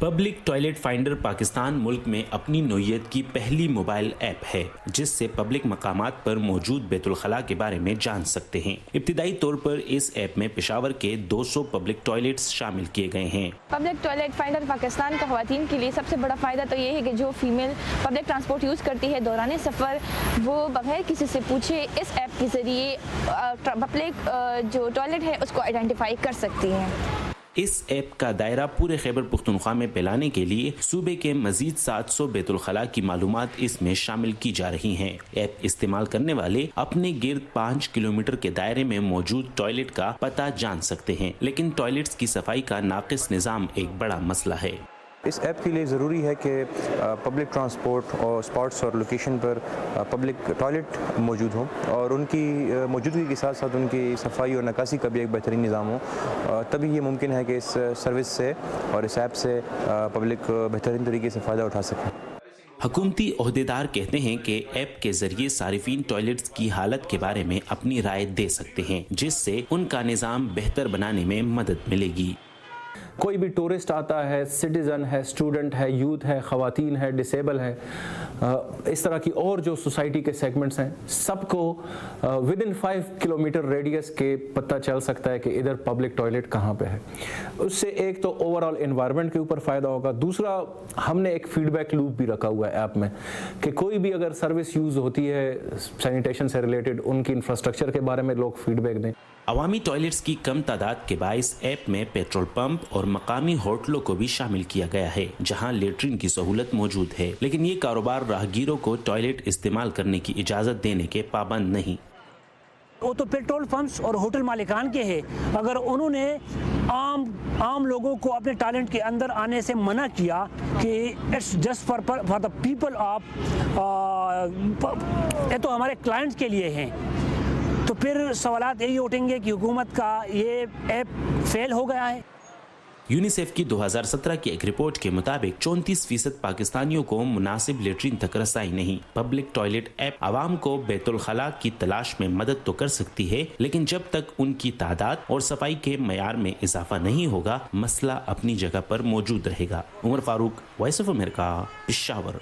Public toilet finder Pakistan ملک میں اپنی نوعیت کی پہلی موبائل ایپ ہے جس سے پبلک مقامات پر موجود بیت الخلاء کے بارے میں جان سکتے ہیں۔ ابتدائی طور پر اس ایپ میں پشاور کے 200 پبلک ٹوائلٹس شامل کیے گئے ہیں۔ پبلک ٹوائلٹ فائنڈر پاکستان کا خواتین کے لیے سب سے بڑا فائدہ تو یہ ہے کہ جو فیمیل پبلک ٹرانسپورٹ یوز کرتی ہے دوران سفر، وہ بغیر کسی سے پوچھے اس ایپ کے ذریعے پبلک جو ٹوائلٹ ہے اس کو آئیڈینٹیفائی کر سکتی ہیں۔ اس ایپ کا دائرہ پورے خیبر پختونخوا میں پھیلانے کے لیے صوبے کے مزید 700 بیت الخلاء کی معلومات اس میں شامل کی جا رہی ہیں۔ ایپ استعمال کرنے والے اپنے گرد 5 کلومیٹر کے دائرے میں موجود ٹوائلٹ کا پتہ جان سکتے ہیں، لیکن ٹوائلٹس کی صفائی کا ناقص نظام ایک بڑا مسئلہ ہے۔ اس ایپ کے لیے ضروری ہے کہ پبلک ٹرانسپورٹ اور اسپاٹس اور لوکیشن پر پبلک ٹوائلٹ موجود ہوں اور ان کی موجودگی کے ساتھ ساتھ ان کی صفائی اور نکاسی کا بھی ایک بہترین نظام ہو، تبھی یہ ممکن ہے کہ اس سروس سے اور اس ایپ سے پبلک بہترین طریقے سے فائدہ اٹھا سکے۔ حکومتی عہدیدار کہتے ہیں کہ ایپ کے ذریعے صارفین ٹوائلٹس کی حالت کے بارے میں اپنی رائے دے سکتے ہیں، جس سے ان کا نظام بہتر بنانے میں مدد ملے گی۔ کوئی بھی ٹورسٹ آتا ہے، سٹیزن ہے، اسٹوڈنٹ ہے، یوتھ ہے، خواتین ہے، ڈسیبل ہے، اس طرح کی اور جو سوسائٹی کے سیگمنٹس ہیں، سب کو ود ان 5 کلومیٹر ریڈیس کے پتہ چل سکتا ہے کہ ادھر پبلک ٹوائلٹ کہاں پہ ہے۔ اس سے ایک تو اوور آل انوائرمنٹ کے اوپر فائدہ ہوگا، دوسرا ہم نے ایک فیڈ بیک لوپ بھی رکھا ہوا ہے ایپ میں کہ کوئی بھی اگر سروس یوز ہوتی ہے سینیٹیشن سے ریلیٹڈ، ان کی انفراسٹرکچر کے بارے میں لوگ فیڈ بیک دیں۔ عوامی ٹوائلٹس کی کم تعداد کے باعث ایپ میں پیٹرول پمپ اور مقامی ہوٹلوں کو بھی شامل کیا گیا ہے جہاں لیٹرین کی سہولت موجود ہے، لیکن یہ کاروبار راہگیروں کو ٹوائلٹ استعمال کرنے کی اجازت دینے کے پابند نہیں۔ وہ تو پیٹرول پمپس اور ہوٹل مالکان کے ہیں، اگر انہوں نے عام لوگوں کو اپنے ٹیلنٹ کے اندر آنے سے منع کیا کہ it's just for the people of, یہ تو ہمارے کلائنٹس کے لیے ہیں، تو پھر سوالات یہی اٹھیں گے کہ حکومت کا یہ ایپ فیل ہو گیا ہے۔ یونیسیف کی 2017 کی ایک رپورٹ کے مطابق 34% پاکستانیوں کو مناسب لیٹرین تک رسائی نہیں۔ پبلک ٹوائلٹ ایپ عوام کو بیت الخلاء کی تلاش میں مدد تو کر سکتی ہے، لیکن جب تک ان کی تعداد اور صفائی کے معیار میں اضافہ نہیں ہوگا، مسئلہ اپنی جگہ پر موجود رہے گا۔ عمر فاروق، وائس آف امریکہ، پشاور۔